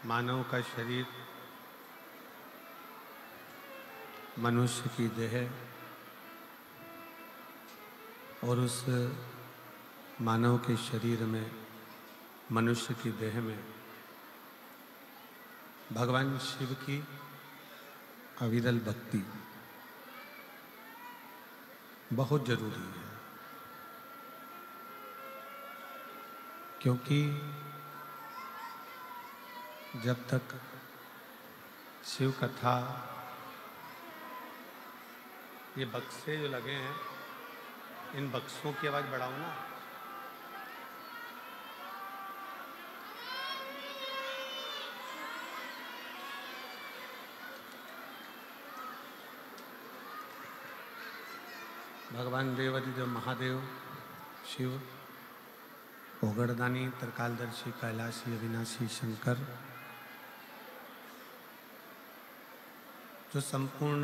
मानव का शरीर मनुष्य की देह और उस मानव के शरीर में मनुष्य की देह में भगवान शिव की अविरल भक्ति बहुत जरूरी है, क्योंकि जब तक शिव कथा, ये बक्से जो लगे हैं, इन बक्सों की आवाज बढ़ाओ ना। भगवान देवाधिदेव महादेव शिव, ओगड़दानी, त्रिकालदर्शी, कैलाशी, अविनाशी शंकर, जो संपूर्ण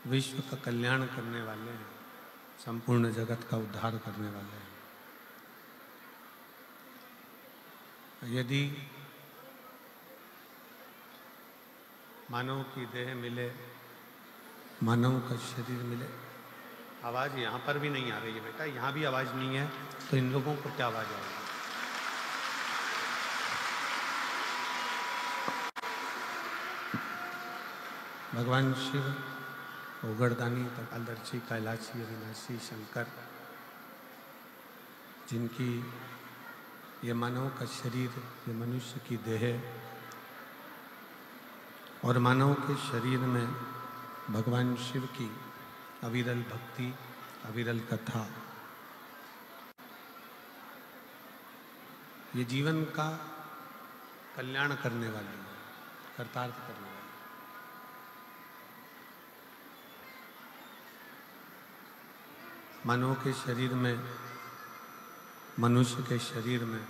विश्व का कल्याण करने वाले हैं, संपूर्ण जगत का उद्धार करने वाले हैं। यदि मानव की देह मिले, मानव का शरीर मिले, आवाज यहाँ पर भी नहीं आ रही है बेटा, यहाँ भी आवाज नहीं है, तो इन लोगों को क्या आवाज आएगी? भगवान शिव, ओगड़दानी, त्रिकालदर्शी, कैलाशी, अविनाशी शंकर, जिनकी ये मानव का शरीर, ये मनुष्य की देह और मानव के शरीर में भगवान शिव की अविरल भक्ति, अविरल कथा, ये जीवन का कल्याण करने वाली है, कर्तार्थ करने वाली। मानव के शरीर में, मनुष्य के शरीर में,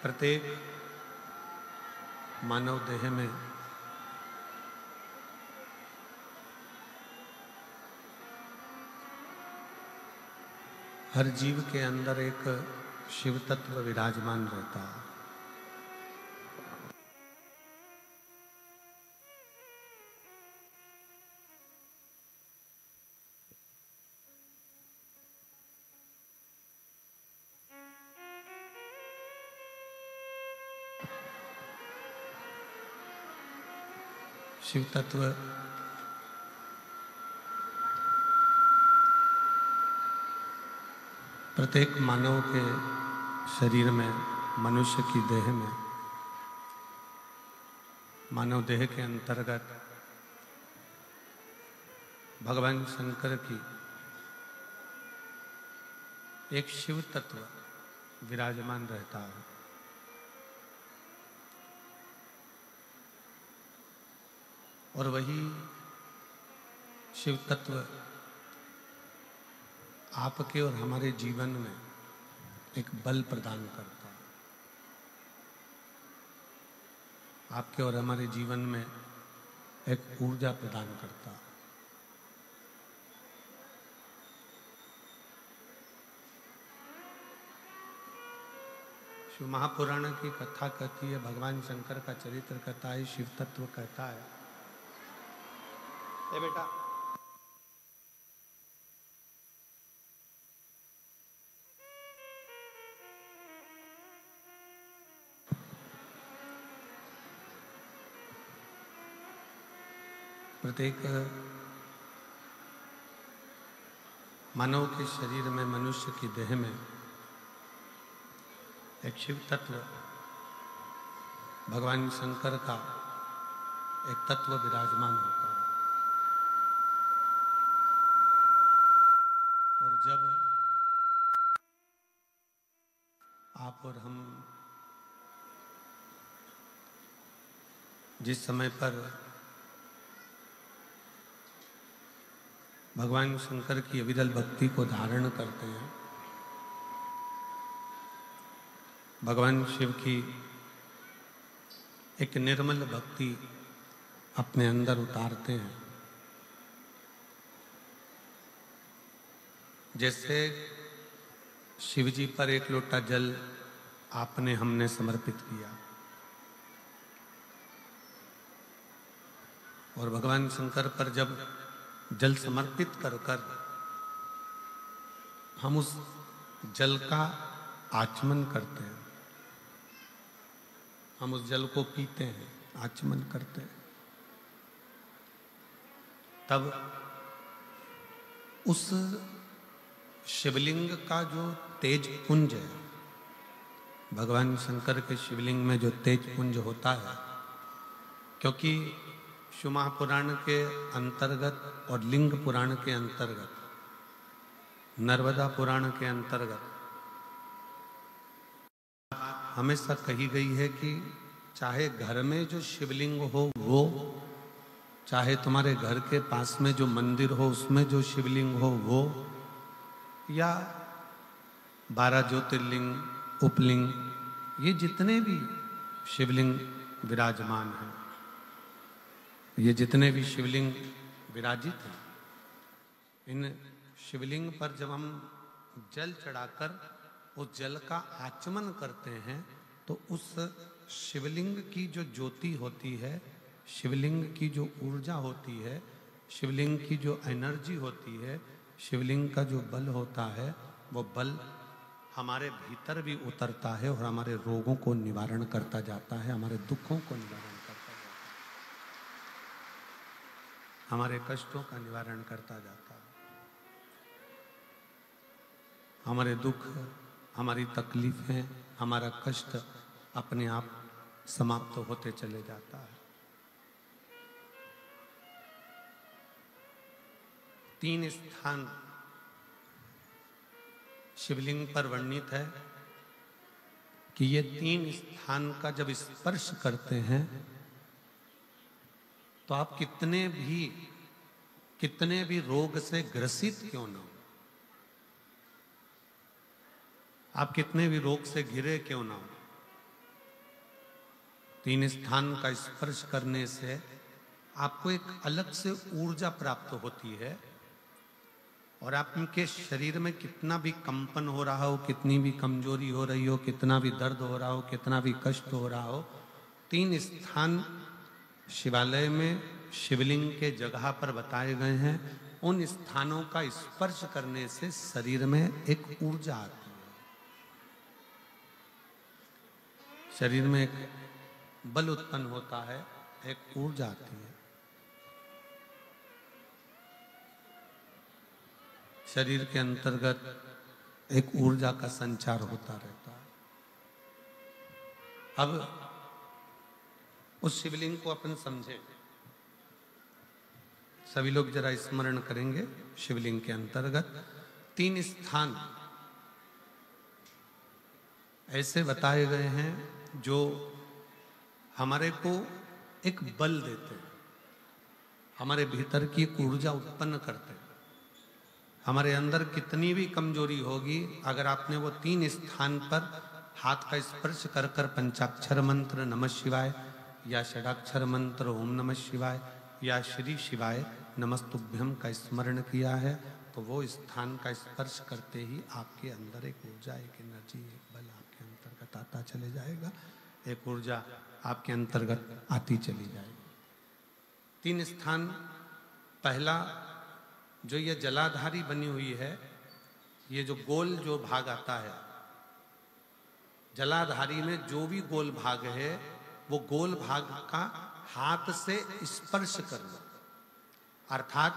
प्रत्येक मानव देह में हर जीव के अंदर एक शिव तत्व विराजमान रहता है। शिव तत्व प्रत्येक मानव के शरीर में, मनुष्य की देह में, मानव देह के अंतर्गत भगवान शंकर की एक शिव तत्व विराजमान रहता है। और वही शिव तत्व आपके और हमारे जीवन में एक बल प्रदान करता है। आपके और हमारे जीवन में एक ऊर्जा प्रदान करता है। शिव महापुराण की कथा कहती है, भगवान शंकर का चरित्र कहता है, शिव तत्व कहता है, ए बेटा, प्रत्येक मानव के शरीर में, मनुष्य की देह में एक शिव तत्व, भगवान शंकर का एक तत्व विराजमान होता है। और जब आप और हम जिस समय पर भगवान शंकर की अविरल भक्ति को धारण करते हैं, भगवान शिव की एक निर्मल भक्ति अपने अंदर उतारते हैं, जैसे शिव जी पर एक लोटा जल आपने हमने समर्पित किया। और भगवान शंकर पर जब जल समर्पित कर कर हम उस जल का आचमन करते हैं, हम उस जल को पीते हैं, आचमन करते हैं, तब उस शिवलिंग का जो तेज पुंज है, भगवान शंकर के शिवलिंग में जो तेज पुंज होता है, क्योंकि शिव महापुराण के अंतर्गत और लिंग पुराण के अंतर्गत, नर्मदा पुराण के अंतर्गत हमेशा कही गई है कि चाहे घर में जो शिवलिंग हो वो, चाहे तुम्हारे घर के पास में जो मंदिर हो उसमें जो शिवलिंग हो वो, या 12 ज्योतिर्लिंग, उपलिंग, ये जितने भी शिवलिंग विराजमान हैं, ये जितने भी शिवलिंग विराजित हैं, इन शिवलिंग पर जब हम जल चढ़ाकर उस जल का आचमन करते हैं तो उस शिवलिंग की जो ज्योति होती है, शिवलिंग की जो ऊर्जा होती है, शिवलिंग की जो एनर्जी होती है, शिवलिंग का जो बल होता है, वो बल हमारे भीतर भी उतरता है और हमारे रोगों को निवारण करता जाता है, हमारे दुखों को निवारण करता जाता है, हमारे कष्टों का निवारण करता जाता है। हमारे दुख, हमारी तकलीफें, हमारा कष्ट अपने आप समाप्त होते चले जाता है। 3 स्थान शिवलिंग पर वर्णित है कि ये 3 स्थान का जब स्पर्श करते हैं तो आप कितने भी रोग से ग्रसित क्यों ना हो, आप कितने भी रोग से घिरे क्यों ना हो, 3 स्थान का स्पर्श करने से आपको एक अलग से ऊर्जा प्राप्त होती है। और आपके शरीर में कितना भी कंपन हो रहा हो, कितनी भी कमजोरी हो रही हो, कितना भी दर्द हो रहा हो, कितना भी कष्ट हो रहा हो, 3 स्थान शिवालय में शिवलिंग के जगह पर बताए गए हैं। उन स्थानों का स्पर्श करने से शरीर में एक ऊर्जा आती है, शरीर में एक बल उत्पन्न होता है, एक ऊर्जा आती है, शरीर के अंतर्गत एक ऊर्जा का संचार होता रहता है। अब उस शिवलिंग को अपन समझे, सभी लोग जरा स्मरण करेंगे। शिवलिंग के अंतर्गत 3 स्थान ऐसे बताए गए हैं जो हमारे को एक बल देते हैं, हमारे भीतर की एक ऊर्जा उत्पन्न करते हैं। हमारे अंदर कितनी भी कमजोरी होगी, अगर आपने वो 3 स्थान पर हाथ का स्पर्श कर कर पंचाक्षर मंत्र नमः शिवाय, या षडाक्षर मंत्र ओम नमः शिवाय, या श्री शिवाय नमस्तुभ्यम का स्मरण किया है, तो वो स्थान का स्पर्श करते ही आपके अंदर एक ऊर्जा, एक एनर्जी, एक बल आपके अंतर्गत आता चले जाएगा, एक ऊर्जा आपके अंतर्गत आती चली जाएगी। 3 स्थान, पहला जो ये जलाधारी बनी हुई है, ये जो गोल जो भाग आता है, जलाधारी में जो भी गोल भाग है, वो गोल भाग का हाथ से स्पर्श करना, अर्थात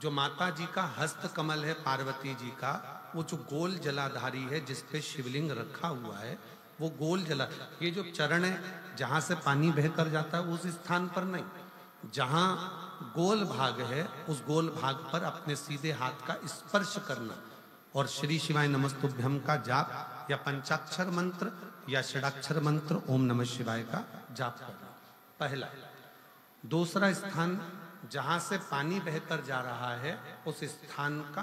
जो माता जी का हस्त कमल है, पार्वती जी का, वो जो गोल जलाधारी है जिस पे शिवलिंग रखा हुआ है, वो गोल जला, ये जो चरण है जहां से पानी बहकर जाता है उस स्थान पर नहीं, जहां गोल भाग है उस गोल भाग पर अपने सीधे हाथ का स्पर्श करना और श्री शिवाय नमस्तुभ्यम का जाप या पंचाक्षर मंत्र या षडाक्षर मंत्र ओम नमः शिवाय का जाप करना, पहला। दूसरा स्थान, जहां से पानी बहकर जा रहा है उस स्थान का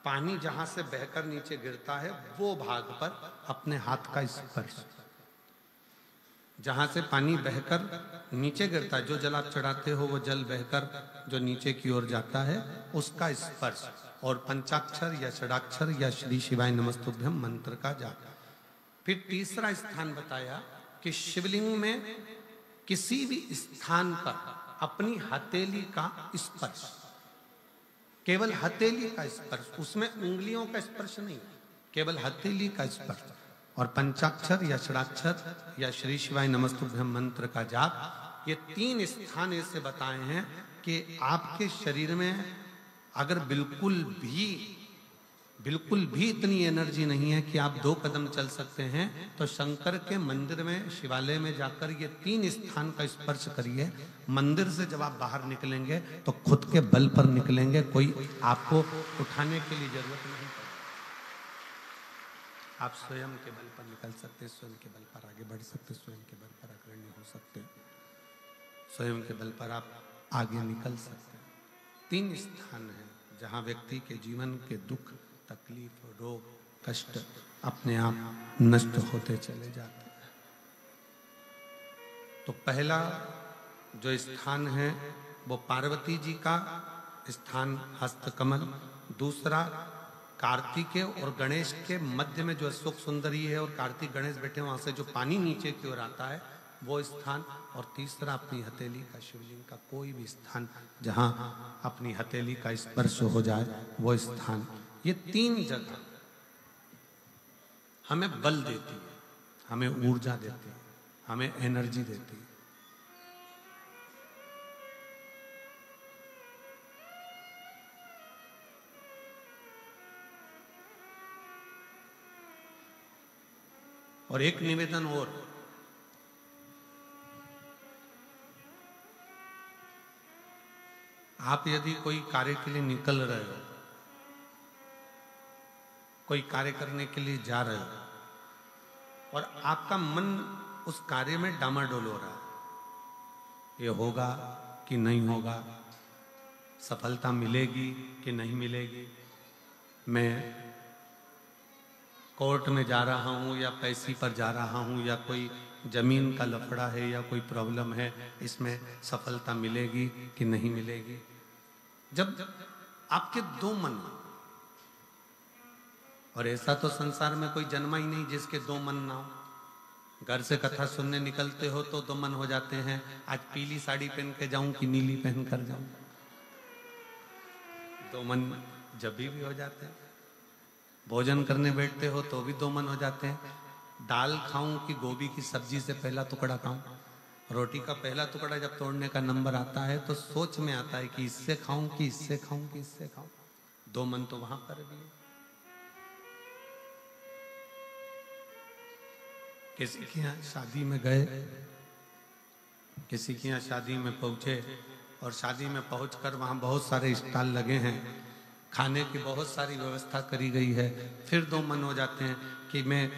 पानी जहां से बहकर नीचे गिरता है वो भाग पर अपने हाथ का स्पर्श, जहां से पानी बहकर नीचे गिरता है, जो जल आप चढ़ाते हो वो जल बहकर जो नीचे की ओर जाता है उसका स्पर्श, और पंचाक्षर या षडाक्षर या श्री शिवाय नमस्तुभ्यम मंत्र का जाप। फिर तीसरा स्थान बताया कि शिवलिंग में किसी भी स्थान पर अपनी हथेली का स्पर्श, केवल हथेली का स्पर्श, उसमें उंगलियों का स्पर्श नहीं, केवल हथेली का स्पर्श, और पंचाक्षर या षडाक्षर या श्री शिवाय नमस्तुभ्यं मंत्र का जाप, ये 3 स्थान ऐसे बताए हैं कि आपके शरीर में अगर बिल्कुल भी इतनी एनर्जी नहीं है कि आप 2 कदम चल सकते हैं, तो शंकर के मंदिर में, शिवालय में जाकर ये 3 स्थान का स्पर्श करिए। मंदिर से जब आप बाहर निकलेंगे तो खुद के बल पर निकलेंगे, कोई आपको उठाने के लिए जरूरत नहीं पड़ेगी। आप स्वयं के बल पर निकल सकते, स्वयं के बल पर आगे बढ़ सकते, स्वयं के बल पर अग्रणी हो सकते, स्वयं के बल पर आप आगे निकल सकते। 3 स्थान हैं जहां व्यक्ति के जीवन के दुख, तकलीफ, रोग, कष्ट अपने आप नष्ट होते चले जाते हैं। तो पहला जो स्थान है वो पार्वती जी का स्थान हस्तकमल, दूसरा कार्तिकेय और गणेश के मध्य में जो अशोक सुंदरी है और कार्तिक गणेश बैठे वहां से जो पानी नीचे की ओर आता है वो स्थान, और तीसरा अपनी हथेली का, शिवलिंग का कोई भी स्थान जहां अपनी हथेली का स्पर्श हो जाए वो स्थान। ये 3 जगह हमें बल देती है, हमें ऊर्जा देती है, हमें एनर्जी देती है। और एक निवेदन और, आप यदि कोई कार्य के लिए निकल रहे हो, कोई कार्य करने के लिए जा रहे हो और आपका मन उस कार्य में डामाडोल हो रहा है, ये होगा कि नहीं होगा, सफलता मिलेगी कि नहीं मिलेगी, मैं कोर्ट में जा रहा हूँ या पैसी पर जा रहा हूँ, या कोई जमीन का लफड़ा है या कोई प्रॉब्लम है, इसमें सफलता मिलेगी कि नहीं मिलेगी। जब आपके 2 मन, और ऐसा तो संसार में कोई जन्मा ही नहीं जिसके 2 मन ना हो। घर से कथा सुनने निकलते हो तो 2 मन हो जाते हैं, आज पीली साड़ी पहन के जाऊं कि नीली पहन कर जाऊं, 2 मन जब भी हो जाते हैं। भोजन करने बैठते हो तो भी 2 मन हो जाते हैं, दाल खाऊं कि गोभी की सब्जी से पहला टुकड़ा खाऊं। रोटी का पहला टुकड़ा जब तोड़ने का नंबर आता है तो सोच में आता है कि इससे खाऊं कि इससे खाऊं कि इससे खाऊं। 2 मन तो वहां पर भी है। किसी के यहाँ शादी में गए, किसी के यहाँ शादी में पहुंचे और शादी में पहुंचकर वहां बहुत सारे स्टॉल लगे हैं, खाने की बहुत सारी व्यवस्था करी गई है, फिर 2 मन हो जाते हैं कि मैं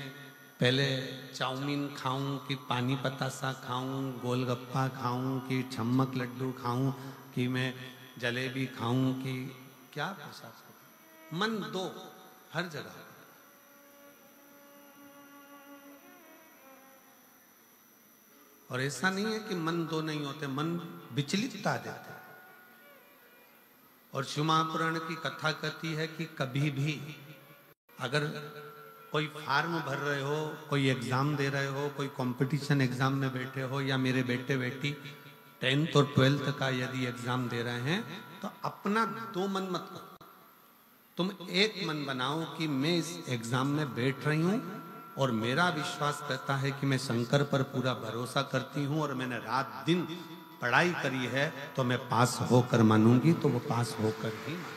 पहले चाउमीन खाऊं कि पानी पतासा खाऊं, गोलगप्पा खाऊं कि छम्मक लड्डू खाऊं, कि मैं जलेबी खाऊं कि क्या प्रसाद। मन 2 हर जगह। और ऐसा नहीं है कि मन 2 नहीं होते, मन विचलितता देते हैं। और शिव महापुराण की कथा कहती है कि कभी भी अगर कोई फार्म भर रहे हो, कोई एग्जाम दे रहे हो, कोई कंपटीशन एग्जाम में बैठे हो, या मेरे बेटे बेटी 10th और 12th का यदि एग्जाम दे रहे हैं, तो अपना 2 मन मत करो, तुम एक मन बनाओ कि मैं इस एग्जाम में बैठ रही हूं और मेरा विश्वास कहता है कि मैं शंकर पर पूरा भरोसा करती हूं और मैंने रात दिन पढ़ाई करी है, तो मैं पास होकर मानूंगी, तो वो पास होकर ही मानूंगी।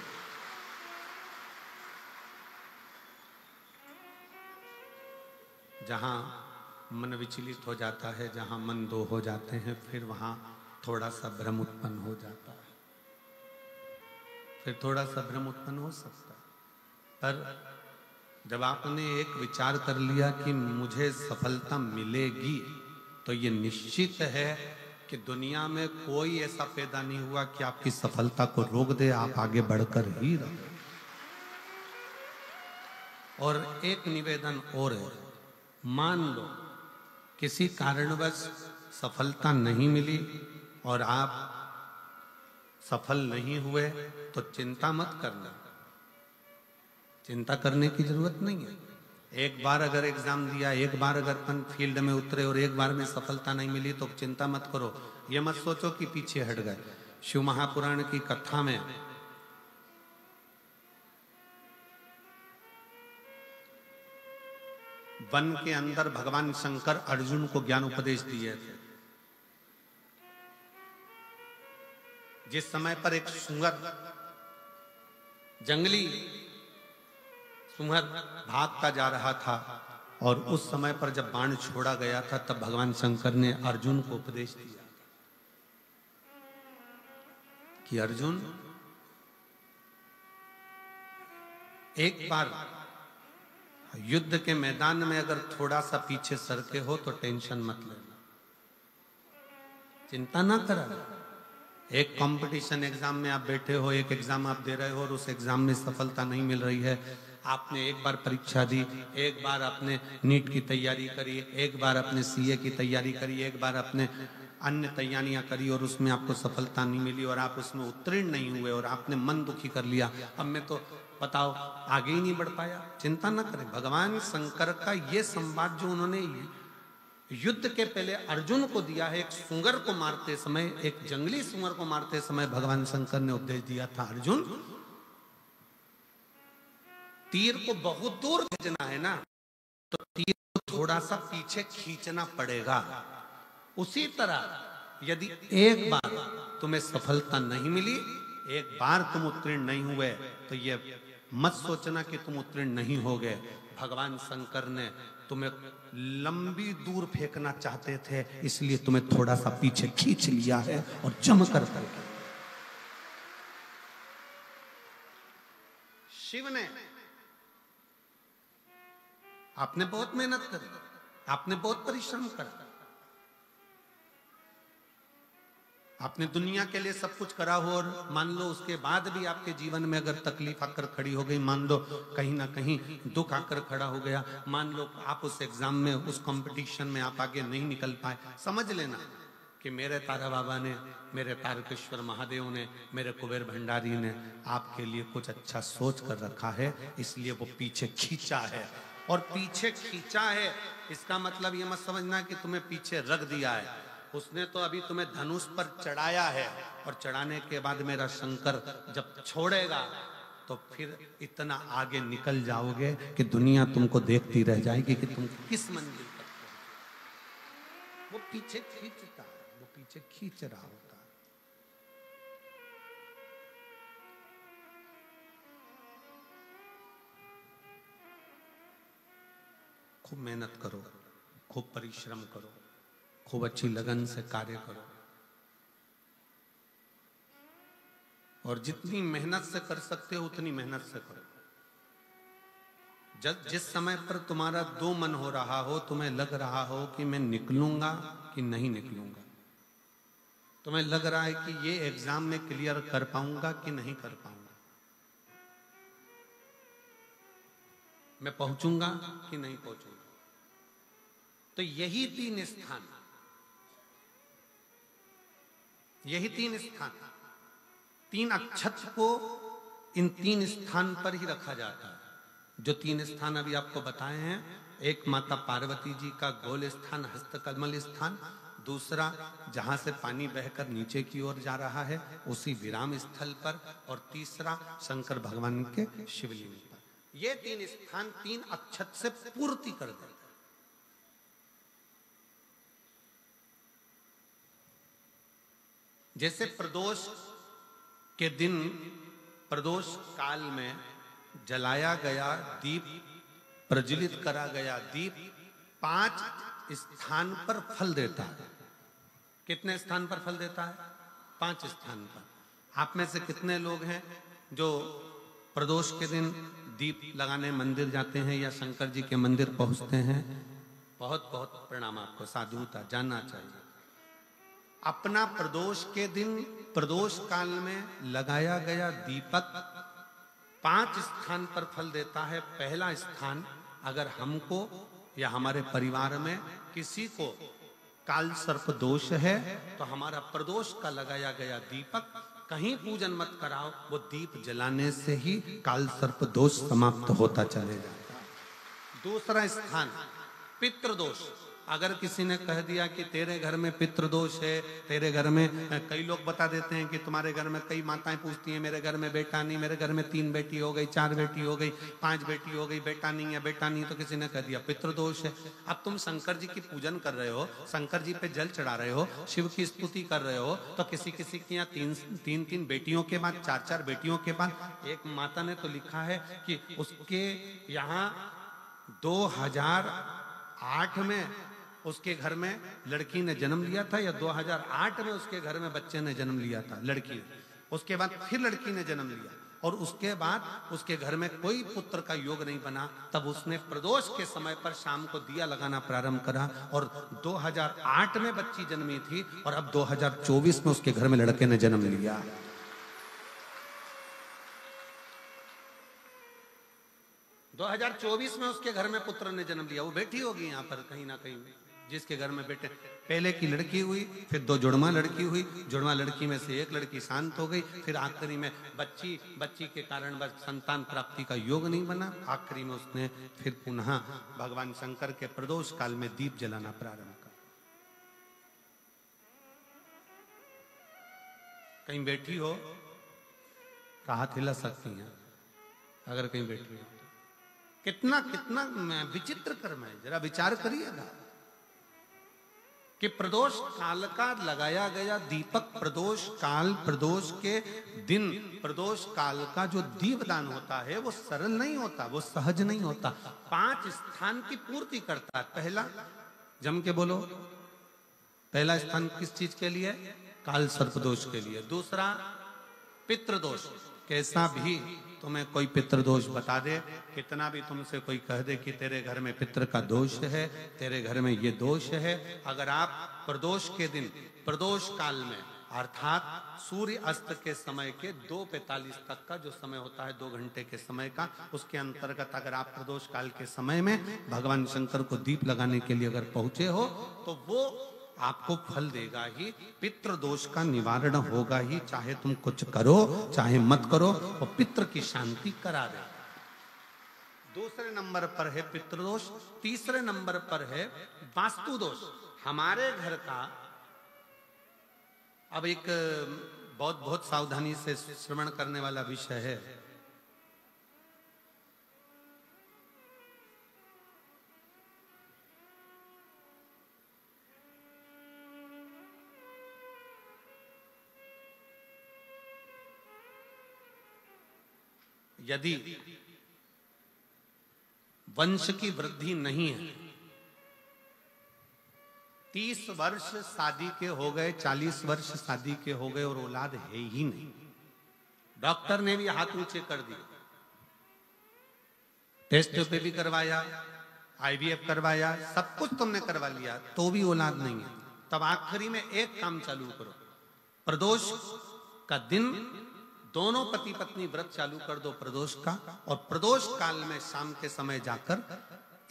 जहां मन विचलित हो जाता है, जहां मन 2 हो जाते हैं, फिर वहां थोड़ा सा भ्रम उत्पन्न हो जाता है, फिर थोड़ा सा भ्रम उत्पन्न हो सकता है। पर जब आपने एक विचार कर लिया कि मुझे सफलता मिलेगी, तो ये निश्चित है कि दुनिया में कोई ऐसा पैदा नहीं हुआ कि आपकी सफलता को रोक दे, आप आगे बढ़कर ही रहो। और एक निवेदन और है, मान लो किसी कारणवश सफलता नहीं मिली और आप सफल नहीं हुए, तो चिंता मत करना, चिंता करने की जरूरत नहीं है। एक बार अगर एग्जाम दिया, एक बार अगर अपन फील्ड में उतरे और एक बार में सफलता नहीं मिली तो चिंता मत करो, ये मत सोचो कि पीछे हट गए। शिव महापुराण की कथा में वन के अंदर भगवान शंकर अर्जुन को ज्ञान उपदेश दिए थे। जिस समय पर एक सुअर, जंगली सुअर भागता जा रहा था और उस समय पर जब बाण छोड़ा गया था तब भगवान शंकर ने अर्जुन को उपदेश दिया कि अर्जुन, एक बार युद्ध के मैदान में अगर थोड़ा सा पीछे सरके हो तो टेंशन मत लेना, चिंता ना करा। एक कंपटीशन एग्जाम में आप बैठे हो, एक एग्जाम आप दे रहे हो और उस एग्जाम में सफलता नहीं मिल रही है। आपने एक बार परीक्षा दी, एक बार आपने नीट की तैयारी करी, एक बार आपने सीए की तैयारी करी, एक बार आपने अन्य तैयारियां करी और उसमें आपको सफलता नहीं मिली और आप उसमें उत्तीर्ण नहीं हुए और आपने मन दुखी कर लिया। अब मैं तो बताओ आगे ही नहीं बढ़ पाया। चिंता न करें, भगवान शंकर का ये संवाद जो उन्होंने युद्ध के पहले अर्जुन को दिया है, एक सुअर को मारते समय, एक जंगली सुअर को मारते समय भगवान शंकर ने उपदेश दिया था, अर्जुन तीर को बहुत दूर भेजना है ना, तो तीर को थोड़ा सा पीछे खींचना पड़ेगा। उसी तरह यदि एक बार तुम्हें सफलता नहीं मिली, एक बार तुम उत्तीर्ण नहीं हुए, तो ये मत सोचना कि तुम उत्तीर्ण नहीं हो गए। भगवान शंकर ने तुम्हें लंबी दूर फेंकना चाहते थे, इसलिए तुम्हें थोड़ा सा पीछे खींच लिया है और जम कर करके। शिव ने, आपने बहुत मेहनत करी, आपने बहुत परिश्रम करा, आपने दुनिया के लिए सब कुछ करा हो और मान लो उसके बाद भी आपके जीवन में अगर तकलीफ आकर खड़ी हो गई, मान लो कहीं ना कहीं दुख आकर खड़ा हो गया, मान लो आप उस एग्जाम में, उस कंपटीशन में आप आगे नहीं निकल पाए, समझ लेना कि मेरे तारा बाबा ने, मेरे तारकेश्वर महादेव ने, मेरे कुबेर भंडारी ने आपके लिए कुछ अच्छा सोच कर रखा है, इसलिए वो पीछे खींचा है। और पीछे खींचा है इसका मतलब ये मत समझना कि तुम्हें पीछे रख दिया है। उसने तो अभी तुम्हें धनुष पर चढ़ाया है और चढ़ाने के बाद मेरा शंकर जब छोड़ेगा तो फिर इतना आगे निकल जाओगे कि दुनिया तुमको देखती रह जाएगी कि तुम किस मंजिल तक पहुंचे। वो पीछे खींचता है, वो पीछे खींच रहा होता है। खूब मेहनत करो, खूब परिश्रम करो, खूब अच्छी लगन से कार्य करो और जितनी मेहनत से कर सकते हो उतनी मेहनत से करो। जिस समय पर तुम्हारा दो मन हो रहा हो, तुम्हें लग रहा हो कि मैं निकलूंगा कि नहीं निकलूंगा, तुम्हें लग रहा है कि ये एग्जाम में क्लियर कर पाऊंगा कि नहीं कर पाऊंगा, मैं पहुंचूंगा कि नहीं पहुंचूंगा, तो यही तीन स्थान, यही तीन स्थान, तीन अक्षत को इन तीन स्थान पर ही रखा जाता है। जो तीन स्थान अभी आपको बताए हैं, एक माता पार्वती जी का गोल स्थान हस्तकमल स्थान, दूसरा जहां से पानी बहकर नीचे की ओर जा रहा है उसी विराम स्थल पर, और तीसरा शंकर भगवान के शिवलिंग पर। ये तीन स्थान तीन अक्षत से पूर्ति कर देते। जैसे प्रदोष के दिन, प्रदोष काल में जलाया गया दीप, प्रज्वलित करा गया दीप 5 स्थान पर फल देता है। कितने स्थान पर फल देता है? 5 स्थान पर। आप में से कितने लोग हैं जो प्रदोष के दिन दीप लगाने मंदिर जाते हैं या शंकर जी के मंदिर पहुंचते हैं? बहुत बहुत प्रणाम आपको, साधुता जानना चाहिए। अपना प्रदोष के दिन, प्रदोष काल में लगाया गया दीपक 5 स्थान पर फल देता है। पहला स्थान, अगर हमको या हमारे परिवार में किसी को काल सर्प दोष है तो हमारा प्रदोष का लगाया गया दीपक कहीं पूजन मत कराओ, वो दीप जलाने से ही काल सर्प दोष समाप्त होता चले जाता। दूसरा स्थान पितृदोष। अगर किसी ने कह दिया कि तेरे घर में पितृदोष है, तेरे घर में, कई लोग बता देते हैं कि तुम्हारे घर में, कई माताएं पूछती हैं मेरे घर में बेटा नहीं, मेरे घर में 3 बेटी हो गई, 4 बेटी हो गई, 5 बेटी हो गई, बेटा नहीं है, बेटा नहीं, तो किसी ने कह दिया पितृदोष है। अब तुम शंकर जी की पूजन कर रहे हो, शंकर जी पे जल चढ़ा रहे हो, शिव की स्तुति कर रहे हो, तो किसी किसी की यहाँ 3 बेटियों के बाद, 4 बेटियों के बाद, एक माता ने तो लिखा है कि उसके यहाँ 2008 में उसके घर में लड़की ने जन्म लिया था, या 2008 में उसके घर में बच्चे ने जन्म लिया था, लड़की ने। उसके बाद फिर लड़की ने जन्म लिया, और उसके बाद उसके घर में कोई पुत्र का योग नहीं बना। तब उसने प्रदोष के समय पर शाम को दिया लगाना प्रारंभ करा, और 2008 में बच्ची जन्मी थी, और अब 2024 में उसके घर में लड़के ने जन्म लिया। दो 2024 में उसके घर में पुत्र ने जन्म लिया। वो बेटी होगी यहाँ पर कहीं ना कहीं, जिसके घर में बेटे, पहले की लड़की हुई, फिर 2 जुड़वा लड़की हुई, जुड़वा लड़की में से एक लड़की शांत हो गई, फिर आखिरी में बच्ची के कारण बस संतान प्राप्ति का योग नहीं बना। आखिरी में उसने फिर पुनः भगवान शंकर के प्रदोष काल में दीप जलाना प्रारंभ कर। कहीं बैठी हो तो हाथ हिला सकती हैं, अगर कहीं बैठी हो। कितना कितना विचित्र कर्म है, जरा विचार करिएगा कि प्रदोष काल का लगाया गया दीपक, प्रदोष काल, प्रदोष के दिन, प्रदोष काल का जो दीपदान होता है वो सरल नहीं होता, वो सहज नहीं होता। 5 स्थान की पूर्ति करता है। पहला, जम के बोलो, पहला स्थान किस चीज के लिए? काल सर्पदोष के लिए। दूसरा पितृदोष। कैसा भी तुम्हें कोई पितृदोष बता दे, कितना भी तुमसे कोई कह दे कि तेरे घर में पितृ का दोष है, तेरे घर में ये दोष है, अगर आप प्रदोष के दिन, प्रदोष काल में, अर्थात सूर्य अस्त के समय के 2:45 तक का जो समय होता है, 2 घंटे के समय का, उसके अंतर्गत अगर आप प्रदोष काल के समय में भगवान शंकर को दीप लगाने के लिए अगर पहुंचे हो, तो वो आपको फल देगा ही, पितृदोष का निवारण होगा ही, चाहे तुम कुछ करो चाहे मत करो, और पितृ की शांति करा दे। दूसरे नंबर पर है पितृदोष। तीसरे नंबर पर है वास्तु दोष। हमारे घर का, अब एक बहुत सावधानी से श्रवण करने वाला विषय है। यदि वंश की वृद्धि नहीं है, 30 वर्ष शादी के हो गए, 40 वर्ष शादी के हो गए और औलाद है ही नहीं, डॉक्टर ने भी हाथ ऊंचे कर दिए, टेस्ट पे भी करवाया, IVF करवाया, सब कुछ तुमने करवा लिया, तो भी औलाद नहीं है, तब आखिरी में एक काम चालू करो। प्रदोष का दिन दोनों पति पत्नी व्रत चालू कर दो प्रदोष का, और प्रदोष काल में शाम के समय जाकर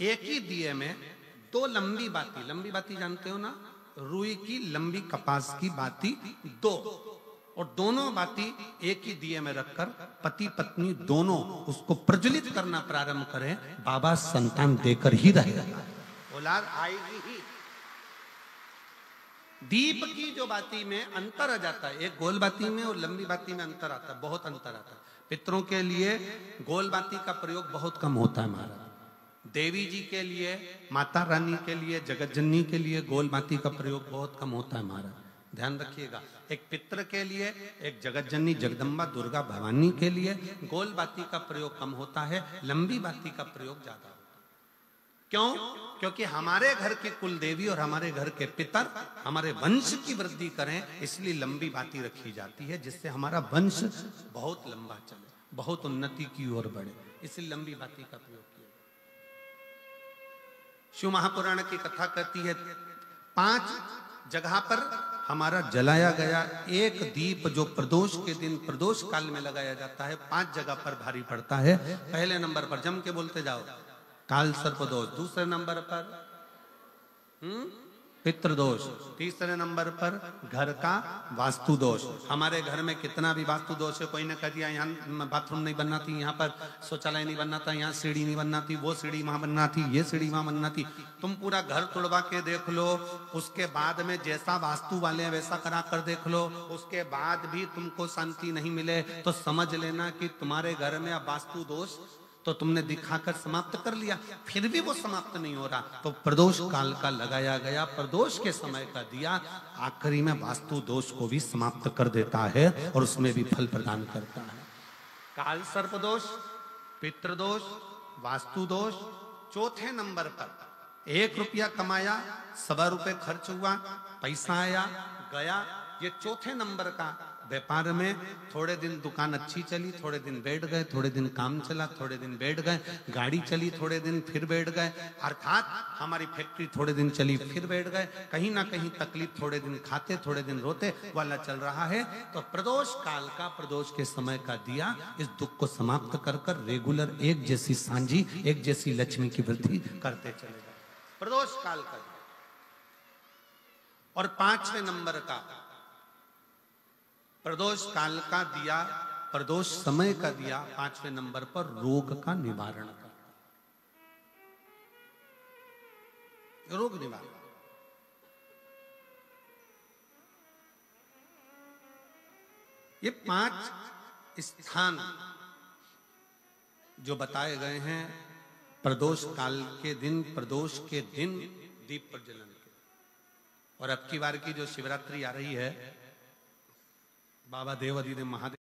एक ही दिए में 2 लंबी बाती जानते हो ना, रुई की लंबी कपास की बाती 2, और दोनों बाती एक ही दिए में रखकर पति पत्नी दोनों उसको प्रज्वलित करना प्रारंभ करें। बाबा संतान देकर ही रहेगा, औलाद आएगी ही। दीप की जो बाती में अंतर आ जाता है, एक गोल बाती में और लंबी बाती में अंतर आता है, बहुत अंतर आता है। पितरों के लिए गोल बाती का प्रयोग बहुत कम होता है महाराज। देवी जी के लिए, माता रानी के लिए, जगत जननी के लिए गोल बाती का प्रयोग बहुत कम होता है महाराज, ध्यान रखिएगा। एक पितर के लिए, एक जगत जननी जगदम्बा दुर्गा भवानी के लिए गोल बाती का प्रयोग कम होता है, लंबी बाती का प्रयोग ज्यादा होता है। क्यों? क्योंकि हमारे घर की कुल देवी और हमारे घर के पितर हमारे वंश की वृद्धि करें, इसलिए लंबी बाती रखी जाती है, जिससे हमारा वंश बहुत लंबा चले, बहुत उन्नति की ओर बढ़े, इसलिए लंबी बाती का प्रयोग किया। शिव महापुराण की कथा कहती है 5 जगह पर हमारा जलाया गया एक दीप, जो प्रदोष के दिन प्रदोष काल में लगाया जाता है, 5 जगह पर भारी पड़ता है। पहले नंबर पर, जम के बोलते जाओ, काल सर्पदोष। दूसरे नंबर पर पितृदोष। तीसरे नंबर पर घर का वास्तु दोष। हमारे घर में कितना भी वास्तु दोष है, कोई ने कह दिया यहाँ बाथरूम नहीं बनना थी, यहाँ पर शौचालय नहीं बनना था, यहाँ सीढ़ी नहीं बनना थी, वो सीढ़ी वहां बनना थी, ये सीढ़ी वहां बनना थी। तुम पूरा घर तुड़वा के देख लो, उसके बाद में जैसा वास्तु वाले हैं वैसा करा कर देख लो, उसके बाद भी तुमको शांति नहीं मिले तो समझ लेना कि तुम्हारे घर में अब वास्तु दोष तो तुमने दिखाकर समाप्त कर लिया, फिर भी वो समाप्त नहीं हो रहा तो प्रदोष काल का लगाया गया प्रदोष के समय का दिया आखिरी में वास्तु दोष को भी समाप्त कर देता है और उसमें भी फल प्रदान करता है। काल सर्प दोष, पितृदोष, वास्तु दोष। चौथे नंबर पर 1 रुपया कमाया, 1.25 रुपए खर्च हुआ, पैसा आया गया। ये चौथे नंबर का व्यापार में थोड़े दिन दुकान अच्छी चली, थोड़े दिन बैठ गए, थोड़े दिन काम चला, थोड़े दिन बैठ गए, गाड़ी चली थोड़े दिन फिर बैठ गए, अर्थात हमारी फैक्ट्री थोड़े दिन चली फिर बैठ गए, कहीं ना कहीं तकलीफ, थोड़े दिन खाते थोड़े दिन रोते वाला चल रहा है। तो प्रदोष काल का, प्रदोष के समय का दिया इस दुख को समाप्त कर कर रेगुलर एक जैसी सांझी, एक जैसी लक्ष्मी की वृद्धि करते चले गए। प्रदोष काल का दिया। और 5वें नंबर का प्रदोष काल का दिया, प्रदोष समय का दिया 5वें नंबर पर रोग का निवारण का, रोग निवारण। ये 5 स्थान जो बताए गए हैं प्रदोष काल के दिन, प्रदोष के दिन दीप प्रज्वलन के। और अब की बार की जो शिवरात्रि आ रही है, बाबा देव अधिदेव महादेव